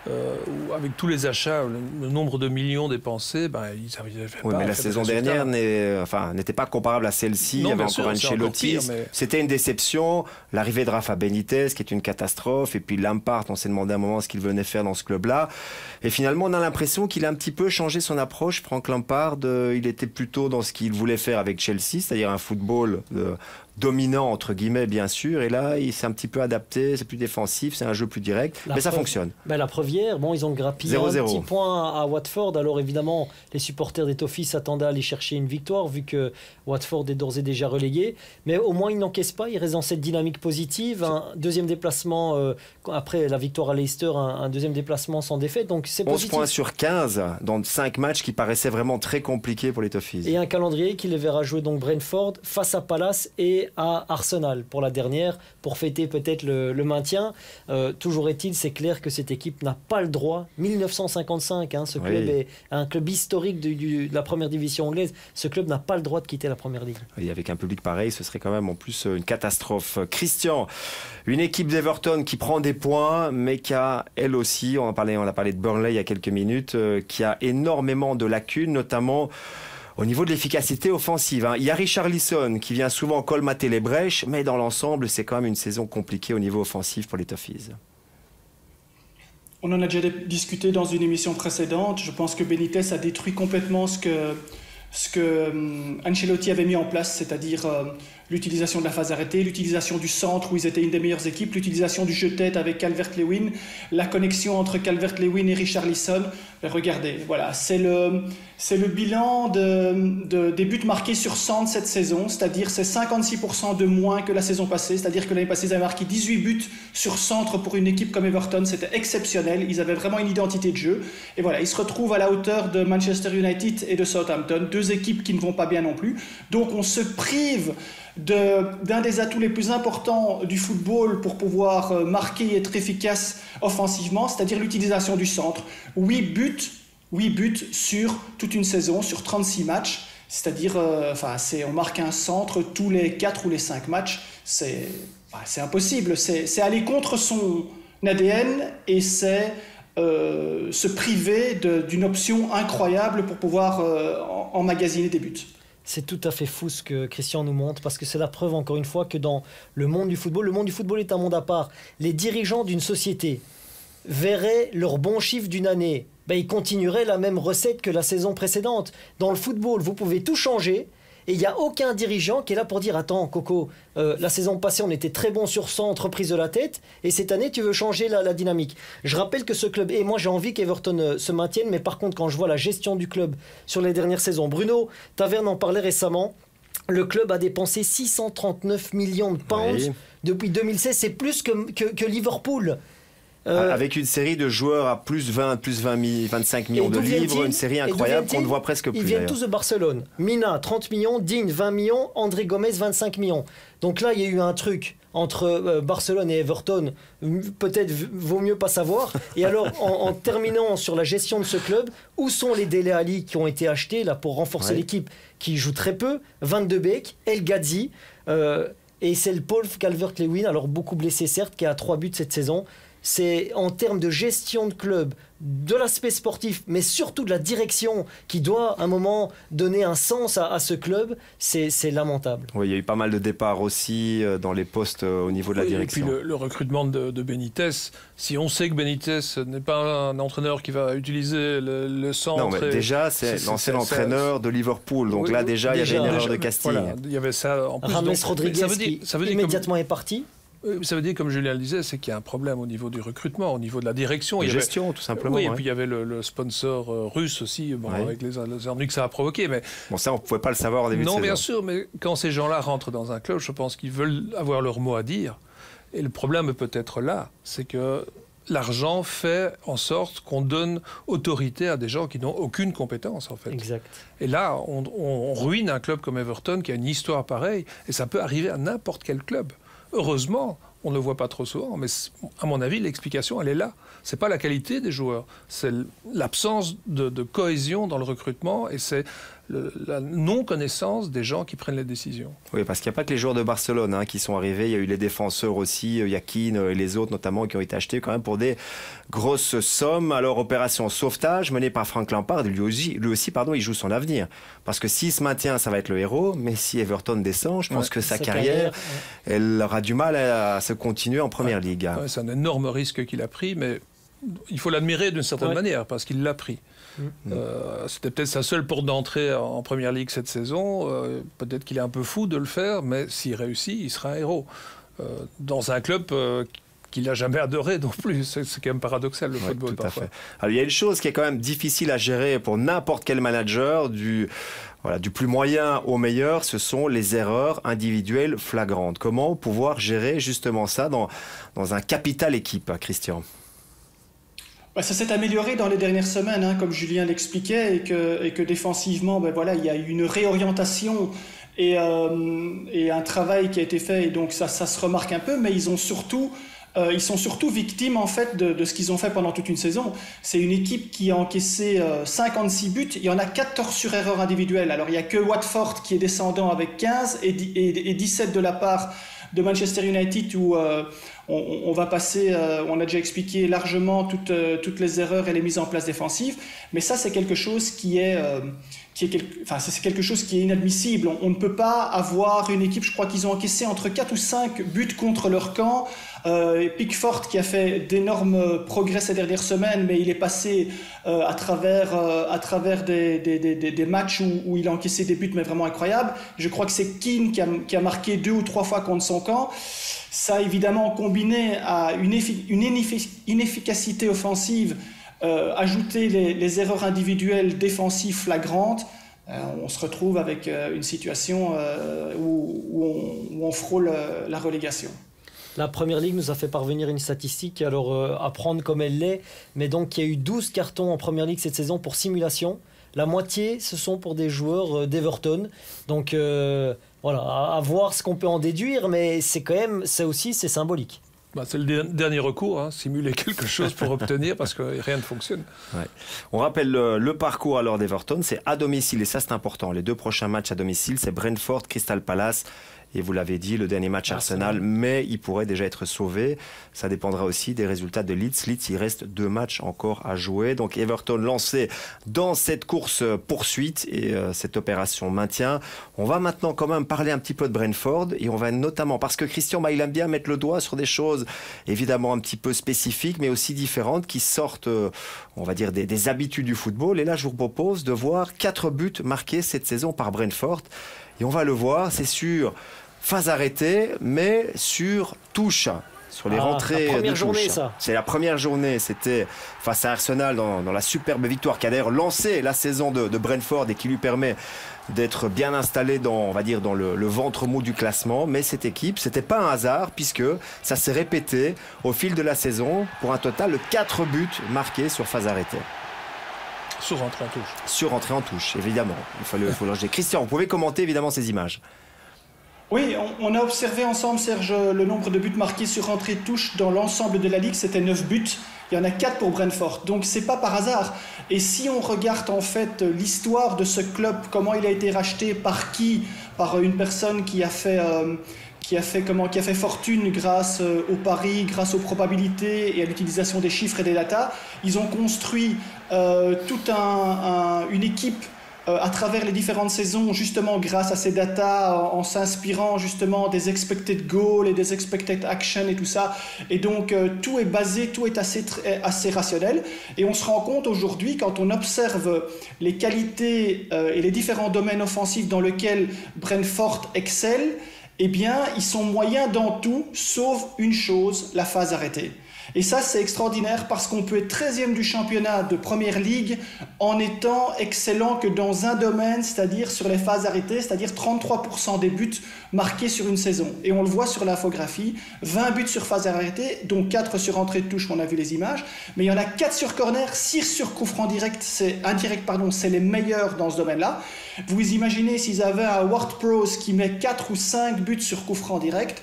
où avec tous les achats, le nombre de millions dépensés, ils n'avaient pas. Oui, mais la saison dernière n'était pas comparable à celle-ci. Il y avait encore Ancelotti. C'était une déception. L'arrivée de Rafa Benitez, qui est une catastrophe. Et puis Lampard, on s'est demandé à un moment ce qu'il venait faire dans ce club-là. Et finalement, on a l'impression qu'il a un petit peu changé son approche. Frank Lampard, il était plutôt dans ce qu'il voulait faire avec Chelsea, c'est-à-dire un football dominant, entre guillemets, bien sûr. Et là, il s'est un petit peu adapté. C'est plus défensif, c'est un jeu plus direct. Mais ça fonctionne. La preuve hier, ils ont grappillé 0-0. Un petit point à Watford. Alors évidemment, les supporters des Toffees s'attendaient à aller chercher une victoire, vu que Watford est d'ores et déjà relégué. Mais au moins, ils n'encaissent pas. Ils restent dans cette dynamique positive. Un deuxième déplacement, après la victoire à Leicester, un deuxième déplacement sans défaite. Donc c'est 11 positif. points sur 15 dans 5 matchs qui paraissaient vraiment très compliqués pour les Toffees. Et un calendrier qui les verra jouer donc Brentford face à Palace et à Arsenal pour la dernière, pour fêter peut-être le maintien. Toujours est-il, c'est clair que cette équipe n'a pas le droit. 1955, ce club est un club historique de la première division anglaise. Ce club n'a pas le droit de quitter la première ligue. Et avec un public pareil, ce serait quand même en plus une catastrophe. Christian, une équipe d'Everton qui prend des points, mais qui a, elle aussi, on a parlé de Burnley il y a quelques minutes, qui a énormément de lacunes, notamment au niveau de l'efficacité offensive. Il y a Richarlison qui vient souvent colmater les brèches, mais dans l'ensemble, c'est quand même une saison compliquée au niveau offensif pour les Toffees. On en a déjà discuté dans une émission précédente. Je pense que Benitez a détruit complètement ce que Ancelotti avait mis en place, c'est-à-dire l'utilisation de la phase arrêtée, l'utilisation du centre où ils étaient une des meilleures équipes, l'utilisation du jeu de tête avec Calvert-Lewin, la connexion entre Calvert-Lewin et Richarlison. Regardez, voilà, c'est le bilan des buts marqués sur 100 de cette saison, c'est-à-dire c'est 56% de moins que la saison passée, c'est-à-dire que l'année passée ils avaient marqué 18 buts sur centre pour une équipe comme Everton, c'était exceptionnel, ils avaient vraiment une identité de jeu, et voilà, ils se retrouvent à la hauteur de Manchester United et de Southampton, deux équipes qui ne vont pas bien non plus, donc on se prive d'un des atouts les plus importants du football pour pouvoir marquer et être efficace offensivement, c'est-à-dire l'utilisation du centre. 8 buts sur toute une saison, sur 36 matchs, c'est-à-dire on marque un centre tous les 4 ou les 5 matchs, c'est impossible, c'est aller contre son ADN et c'est se priver d'une option incroyable pour pouvoir emmagasiner des buts. C'est tout à fait fou ce que Christian nous montre, parce que c'est la preuve encore une fois que dans le monde du football est un monde à part. Les dirigeants d'une société verraient leur bon chiffre d'une année, ils continueraient la même recette que la saison précédente. Dans le football, vous pouvez tout changer, et il n'y a aucun dirigeant qui est là pour dire « Attends, Coco, la saison passée, on était très bon sur 100 entreprises de la tête, et cette année, tu veux changer la dynamique. » Je rappelle que ce club, et moi j'ai envie qu'Everton se maintienne, mais par contre, quand je vois la gestion du club sur les dernières saisons, Bruno Taverne en parlait récemment, le club a dépensé 639 millions de pounds depuis 2016, c'est plus que Liverpool. Avec une série de joueurs à plus 25 millions de livres, une série incroyable qu'on ne voit presque plus. Ils viennent tous de Barcelone. Mina, 30 millions, Digne, 20 millions, André Gomez, 25 millions. Donc là, il y a eu un truc entre Barcelone et Everton, peut-être vaut mieux pas savoir. Et alors, en terminant sur la gestion de ce club, où sont les Dele Alli qui ont été achetés là, pour renforcer l'équipe, qui joue très peu, Van de Beek, El Ghazi, et c'est le Paul Calvert-Lewin, alors beaucoup blessé certes, qui a 3 buts cette saison. c'est en termes de gestion de club, de l'aspect sportif, mais surtout de la direction qui doit à un moment donner un sens à ce club, c'est lamentable. Oui, il y a eu pas mal de départs aussi dans les postes au niveau de la direction. Et puis le recrutement de Benitez, si on sait que Benitez n'est pas un entraîneur qui va utiliser le centre... Non, mais déjà, c'est l'ancien entraîneur de Liverpool, donc là déjà, il y avait une erreur de casting. Voilà, il y avait ça en plus. James Rodriguez qui immédiatement est parti. Ça veut dire, comme Julien le disait, c'est qu'il y a un problème au niveau du recrutement, au niveau de la direction. La gestion, tout simplement. Oui, et puis il y avait le sponsor russe aussi, avec les ennuis que ça a provoqué. Mais... Bon, ça, on ne pouvait pas le savoir au début de saison. Non, bien sûr, mais quand ces gens-là rentrent dans un club, je pense qu'ils veulent avoir leur mot à dire. Et le problème peut être là, c'est que l'argent fait en sorte qu'on donne autorité à des gens qui n'ont aucune compétence, en fait. Exact. Et là, on ruine un club comme Everton qui a une histoire pareille, et ça peut arriver à n'importe quel club. Heureusement, on ne le voit pas trop souvent, mais à mon avis, l'explication, elle est là. Ce n'est pas la qualité des joueurs, c'est l'absence de cohésion dans le recrutement et c'est la non-connaissance des gens qui prennent les décisions. Oui, parce qu'il n'y a pas que les joueurs de Barcelone qui sont arrivés, il y a eu les défenseurs aussi, Yakin et les autres notamment qui ont été achetés quand même pour des grosses sommes. Alors, opération sauvetage menée par Frank Lampard, lui aussi, il joue son avenir. Parce que s'il se maintient, ça va être le héros, mais si Everton descend, je pense que sa carrière, elle aura du mal à se continuer en première ligue. Ouais, c'est un énorme risque qu'il a pris, mais il faut l'admirer d'une certaine manière, parce qu'il l'a pris. C'était peut-être sa seule porte d'entrée en première ligue cette saison. Peut-être qu'il est un peu fou de le faire, mais s'il réussit, il sera un héros. Dans un club qu'il n'a jamais adoré non plus. C'est quand même paradoxal, le football, tout parfois. À fait. Alors, il y a une chose qui est quand même difficile à gérer pour n'importe quel manager, du plus moyen au meilleur, ce sont les erreurs individuelles flagrantes. Comment pouvoir gérer justement ça dans un capital équipe, Christian ? Ça s'est amélioré dans les dernières semaines, comme Julien l'expliquait, et que défensivement, il y a eu une réorientation et un travail qui a été fait, et donc ça se remarque un peu, mais ils sont surtout victimes en fait de ce qu'ils ont fait pendant toute une saison. C'est une équipe qui a encaissé 56 buts, il y en a 14 sur erreur individuelle. Alors il n'y a que Watford qui est descendant avec 15 et 17 de la part de Manchester United où on va passer, on a déjà expliqué largement toutes les erreurs et les mises en place défensives, mais ça c'est quelque chose qui est quelque chose qui est inadmissible. On ne peut pas avoir une équipe, je crois qu'ils ont encaissé entre 4 ou 5 buts contre leur camp. Pickford qui a fait d'énormes progrès ces dernières semaines, mais il est passé à travers des matchs où il a encaissé des buts mais vraiment incroyables. Je crois que c'est Keane qui a marqué 2 ou 3 fois contre son camp. Ça évidemment combiné à une inefficacité offensive, ajouter les erreurs individuelles défensives flagrantes, on se retrouve avec une situation où on frôle la relégation. La Première Ligue nous a fait parvenir une statistique, alors à prendre comme elle l'est, mais donc il y a eu 12 cartons en Première Ligue cette saison pour simulation. La moitié, ce sont pour des joueurs d'Everton. Donc voilà, à voir ce qu'on peut en déduire, mais c'est symbolique. C'est le dernier recours, simuler quelque chose pour obtenir, parce que rien ne fonctionne. Ouais. On rappelle le parcours alors d'Everton, c'est à domicile, et ça c'est important. Les 2 prochains matchs à domicile, c'est Brentford, Crystal Palace. Et vous l'avez dit, le dernier match Arsenal, mais il pourrait déjà être sauvé. Ça dépendra aussi des résultats de Leeds. Leeds, il reste 2 matchs encore à jouer. Donc Everton lancé dans cette course poursuite et cette opération maintien. On va maintenant quand même parler un petit peu de Brentford et on va notamment, parce que Christian, il aime bien mettre le doigt sur des choses évidemment un petit peu spécifiques, mais aussi différentes, qui sortent, on va dire, des habitudes du football. Et là, je vous propose de voir 4 buts marqués cette saison par Brentford. Et on va le voir, c'est sur phase arrêtée, mais sur touche, sur les rentrées la première de journée, touche. ça. C'est la première journée, c'était face à Arsenal dans la superbe victoire qui a d'ailleurs lancé la saison de Brentford et qui lui permet d'être bien installé dans le ventre mou du classement. Mais cette équipe, c'était pas un hasard puisque ça s'est répété au fil de la saison pour un total de 4 buts marqués sur phase arrêtée. Sur rentrée en touche. Sur rentrée en touche, évidemment. Il faut loger. Christian, vous pouvez commenter évidemment ces images. Oui, on a observé ensemble, Serge, le nombre de buts marqués sur rentrée de touche dans l'ensemble de la Ligue, c'était 9 buts. Il y en a 4 pour Brentford, donc c'est pas par hasard. Et si on regarde en fait l'histoire de ce club, comment il a été racheté, par qui, par une personne qui a qui a fait fortune grâce aux paris, grâce aux probabilités et à l'utilisation des chiffres et des datas. Ils ont construit toute une équipe à travers les différentes saisons, justement grâce à ces datas, en s'inspirant justement des expected goals et des expected action et tout ça. Et donc tout est assez rationnel. Et on se rend compte aujourd'hui, quand on observe les qualités et les différents domaines offensifs dans lesquels Brentford excelle, eh bien, ils sont moyens dans tout, sauf une chose, la phase arrêtée. Et ça, c'est extraordinaire parce qu'on peut être 13e du championnat de Première Ligue en étant excellent que dans un domaine, c'est-à-dire sur les phases arrêtées, c'est-à-dire 33% des buts marqués sur une saison. Et on le voit sur l'infographie, 20 buts sur phase arrêtée, dont 4 sur entrée de touche, on a vu les images, mais il y en a 4 sur corner, 6 sur coup franc indirect, c'est les meilleurs dans ce domaine-là. Vous imaginez s'ils avaient un Ward-Prowse qui met 4 ou 5 buts sur coup franc direct,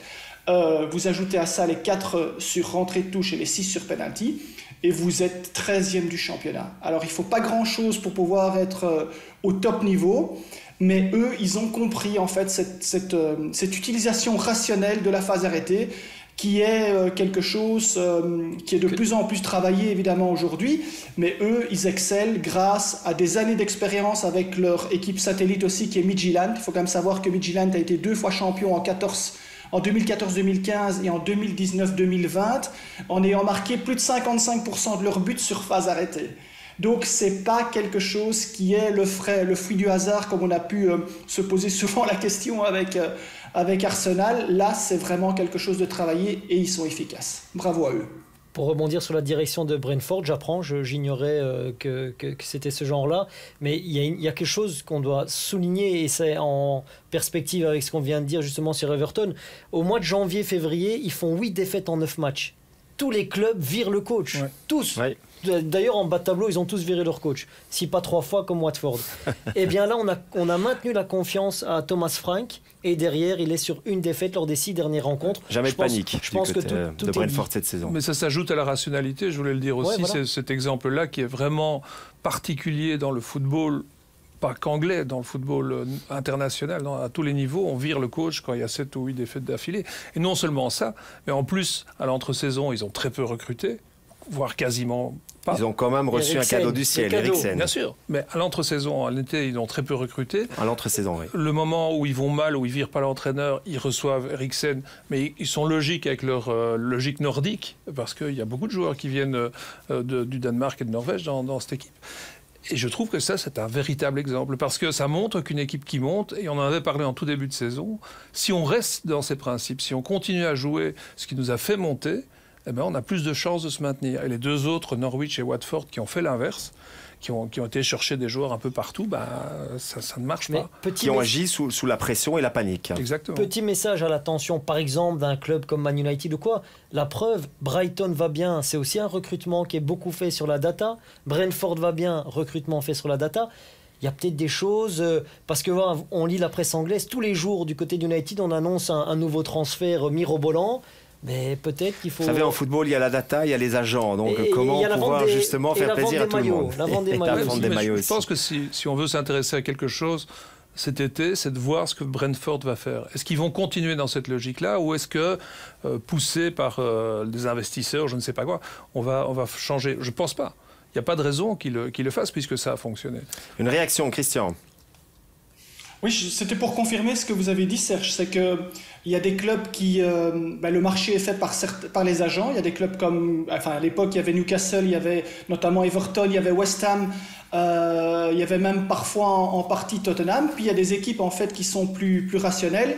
vous ajoutez à ça les 4 sur rentrée de touche et les 6 sur penalty, et vous êtes 13e du championnat. Alors il ne faut pas grand-chose pour pouvoir être au top niveau, mais eux, ils ont compris en fait cette utilisation rationnelle de la phase arrêtée, qui est quelque chose qui est de plus en plus travaillé évidemment aujourd'hui, mais eux, ils excellent grâce à des années d'expérience avec leur équipe satellite aussi, qui est Midtjylland. Il faut quand même savoir que Midtjylland a été 2 fois champion en 2014-2015 et en 2019-2020, en ayant marqué plus de 55% de leurs buts sur phase arrêtée. Donc c'est pas quelque chose qui est le fruit du hasard, comme on a pu se poser souvent la question avec Arsenal. Là, c'est vraiment quelque chose de travaillé et ils sont efficaces. Bravo à eux. Pour rebondir sur la direction de Brentford, j'ignorais que c'était ce genre-là, mais il y a quelque chose qu'on doit souligner, et c'est en perspective avec ce qu'on vient de dire justement sur Everton. Au mois de janvier-février, ils font 8 défaites en 9 matchs. Tous les clubs virent le coach, tous. Ouais. D'ailleurs, en bas de tableau, ils ont tous viré leur coach, si pas 3 fois comme Watford. Et bien là, on a maintenu la confiance à Thomas Frank, et derrière, il est sur une défaite lors des 6 dernières rencontres. Jamais de panique. Je pense que tout de Brentford cette saison. Mais ça s'ajoute à la rationalité, je voulais le dire aussi. Ouais, voilà. C'est cet exemple-là qui est vraiment particulier dans le football, pas qu'anglais, dans le football international, à tous les niveaux, on vire le coach quand il y a 7 ou 8 défaites d'affilée. Et non seulement ça, mais en plus, à l'entre-saison, ils ont très peu recruté, voire quasiment pas. Ils ont quand même reçu un cadeau du ciel, Eriksen. Bien sûr, mais à l'entre-saison, en été, ils ont très peu recruté. À l'entre-saison, oui. Le moment où ils vont mal, où ils virent pas l'entraîneur, ils reçoivent Eriksen, mais ils sont logiques avec leur logique nordique, parce qu'il y a beaucoup de joueurs qui viennent du Danemark et de Norvège dans cette équipe. Et je trouve que ça, c'est un véritable exemple, parce que ça montre qu'une équipe qui monte, et on en avait parlé en tout début de saison, si on reste dans ces principes, si on continue à jouer ce qui nous a fait monter, eh ben on a plus de chances de se maintenir. Et les 2 autres, Norwich et Watford, qui ont fait l'inverse, qui ont été chercher des joueurs un peu partout, ça ne marche pas. Qui ont agi sous la pression et la panique. Exactement. Petit message à l'attention, par exemple, d'un club comme Man United ou quoi. La preuve, Brighton va bien, c'est aussi un recrutement qui est beaucoup fait sur la data. Brentford va bien, recrutement fait sur la data. Il y a peut-être des choses, parce que on lit la presse anglaise, tous les jours du côté d'United, on annonce un nouveau transfert mirobolant. Mais peut-être qu'il faut... Vous savez, en football, il y a la data, il y a les agents. Donc, comment pouvoir justement faire plaisir à tout le monde? La vente des maillots. Je pense que si on veut s'intéresser à quelque chose cet été, c'est de voir ce que Brentford va faire. Est-ce qu'ils vont continuer dans cette logique-là, ou est-ce que, poussés par des investisseurs, je ne sais pas quoi, on va changer? Je ne pense pas. Il n'y a pas de raison qu'ils le fassent, puisque ça a fonctionné. Une réaction, Christian? Oui, c'était pour confirmer ce que vous avez dit, Serge. C'est qu'il y a des clubs qui... le marché est fait par les agents. Il y a des clubs comme... Enfin, à l'époque, il y avait Newcastle, il y avait notamment Everton, il y avait West Ham, il y avait même parfois en partie Tottenham. Puis il y a des équipes, en fait, qui sont plus rationnelles.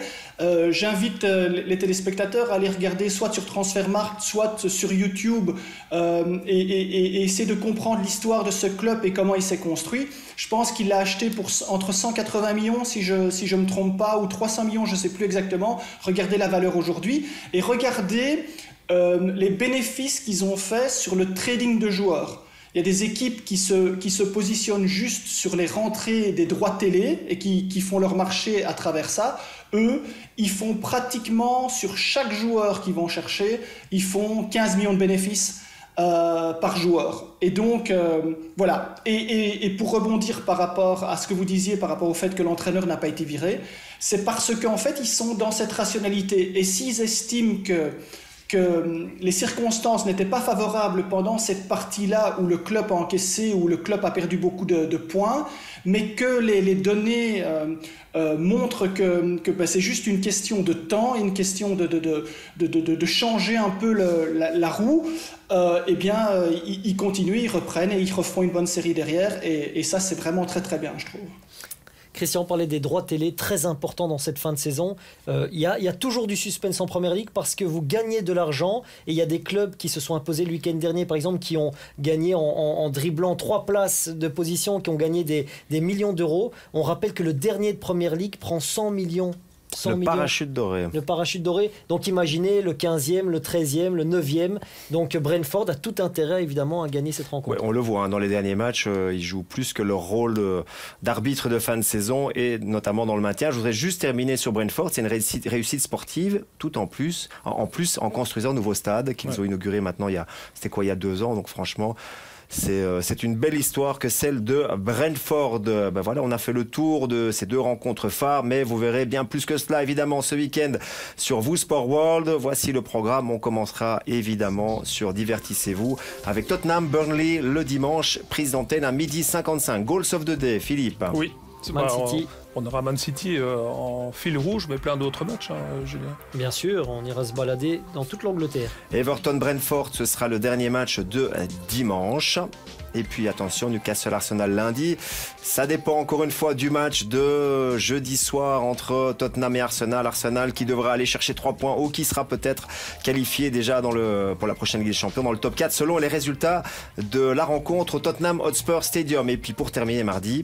J'invite les téléspectateurs à aller regarder soit sur Transfermarkt, soit sur YouTube et essayer de comprendre l'histoire de ce club et comment il s'est construit. Je pense qu'il l'a acheté pour entre 180 millions, si je me trompe pas, ou 300 millions, je ne sais plus exactement. Regardez la valeur aujourd'hui et regardez les bénéfices qu'ils ont fait sur le trading de joueurs. Il y a des équipes qui se positionnent juste sur les rentrées des droits télé et qui font leur marché à travers ça. Eux, ils font pratiquement, sur chaque joueur qu'ils vont chercher, ils font 15 millions de bénéfices par joueur. Et donc, voilà. Et pour rebondir par rapport à ce que vous disiez, par rapport au fait que l'entraîneur n'a pas été viré, c'est parce qu'en fait, ils sont dans cette rationalité. Et s'ils estiment que les circonstances n'étaient pas favorables pendant cette partie-là où le club a encaissé, où le club a perdu beaucoup de points, mais que les données montrent que c'est juste une question de temps, une question de changer un peu la roue, eh bien, ils continuent, ils reprennent et ils refont une bonne série derrière. Et ça, c'est vraiment très très bien, je trouve. Christian parlait des droits télé, très importants dans cette fin de saison. Il y a toujours du suspense en Première Ligue parce que vous gagnez de l'argent et il y a des clubs qui se sont imposés le week-end dernier, par exemple, qui ont gagné en dribblant 3 places de position, qui ont gagné des millions d'euros. On rappelle que le dernier de Première Ligue prend 100 millions. Parachute doré. Le parachute doré. Donc imaginez le 15e, le 13e, le 9e. Donc Brentford a tout intérêt évidemment à gagner cette rencontre. Ouais, on le voit, hein, dans les derniers matchs, ils jouent plus que leur rôle d'arbitre de fin de saison et notamment dans le maintien. Je voudrais juste terminer sur Brentford. C'est une réussite sportive, tout en plus en construisant un nouveau stade qu'ils ont inauguré maintenant il y a 2 ans. Donc franchement, c'est une belle histoire que celle de Brentford. Ben voilà, on a fait le tour de ces 2 rencontres phares, mais vous verrez bien plus que cela évidemment ce week-end sur vous Sport World. Voici le programme. On commencera évidemment sur Divertissez-vous avec Tottenham Burnley le dimanche, prise d'antenne à 12h55. Goals of the Day, Philippe. Oui. Man City. On aura Man City en fil rouge, mais plein d'autres matchs, hein, Julien. Bien sûr, on ira se balader dans toute l'Angleterre. Everton-Brentford, ce sera le dernier match de dimanche. Et puis attention, Newcastle-Arsenal lundi. Ça dépend encore une fois du match de jeudi soir entre Tottenham et Arsenal. Arsenal qui devra aller chercher 3 points ou qui sera peut-être qualifié déjà pour la prochaine Ligue des Champions dans le top 4 selon les résultats de la rencontre au Tottenham Hotspur Stadium. Et puis pour terminer mardi,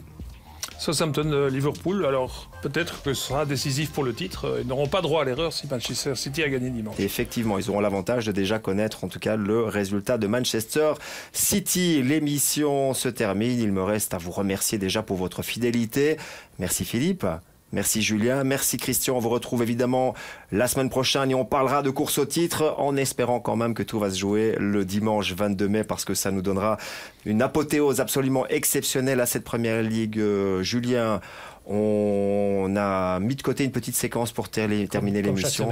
Southampton-Liverpool, alors peut-être que ce sera décisif pour le titre. Ils n'auront pas droit à l'erreur si Manchester City a gagné dimanche. Et effectivement, ils auront l'avantage de déjà connaître en tout cas le résultat de Manchester City. L'émission se termine. Il me reste à vous remercier déjà pour votre fidélité. Merci Philippe. Merci Julien, merci Christian. On vous retrouve évidemment la semaine prochaine et on parlera de course au titre en espérant quand même que tout va se jouer le dimanche 22 mai parce que ça nous donnera une apothéose absolument exceptionnelle à cette Première Ligue. Julien, on a mis de côté une petite séquence pour terminer l'émission.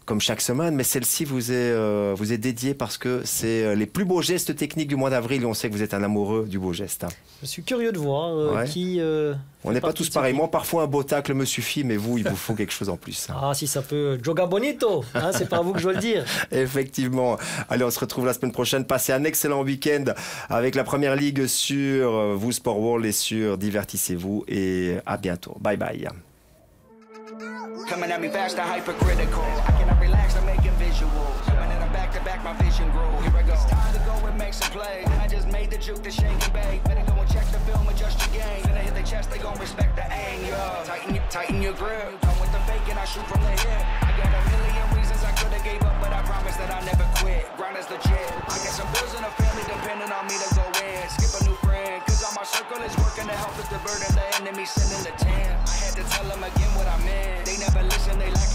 Comme chaque semaine, mais celle-ci vous est dédiée parce que c'est les plus beaux gestes techniques du mois d'avril et on sait que vous êtes un amoureux du beau geste. Je suis curieux de voir qui... on n'est pas tous pareils. Moi, parfois, un beau tacle me suffit, mais vous, il vous faut quelque chose en plus. Ah, si ça peut... Joga bonito, hein, c'est pas à vous que je veux le dire. Effectivement. Allez, on se retrouve la semaine prochaine. Passez un excellent week-end avec la Première Ligue sur vous Sport World et sur Divertissez-vous et à bientôt. Bye bye. Coming at me fast and hypercritical. I cannot relax, I'm making visuals. Coming in, I'm back to back, my vision grew. Here I go. It's time to go and make some plays. I just made the juke to shake and bake. Better go and check the film, adjust your game. Finna hit the chest, they gon' respect the aim, yeah. Tighten your grip. Come with the fake and I shoot from the hip. I got a million reasons I could've gave up, but I promise that I never quit. Grind is legit. I got some bills and a family depending on me to go in. Skip a new friend, cause all my circle is working to help us to burden the enemy sending the 10. I had to tell them again what I meant. They never listen, they like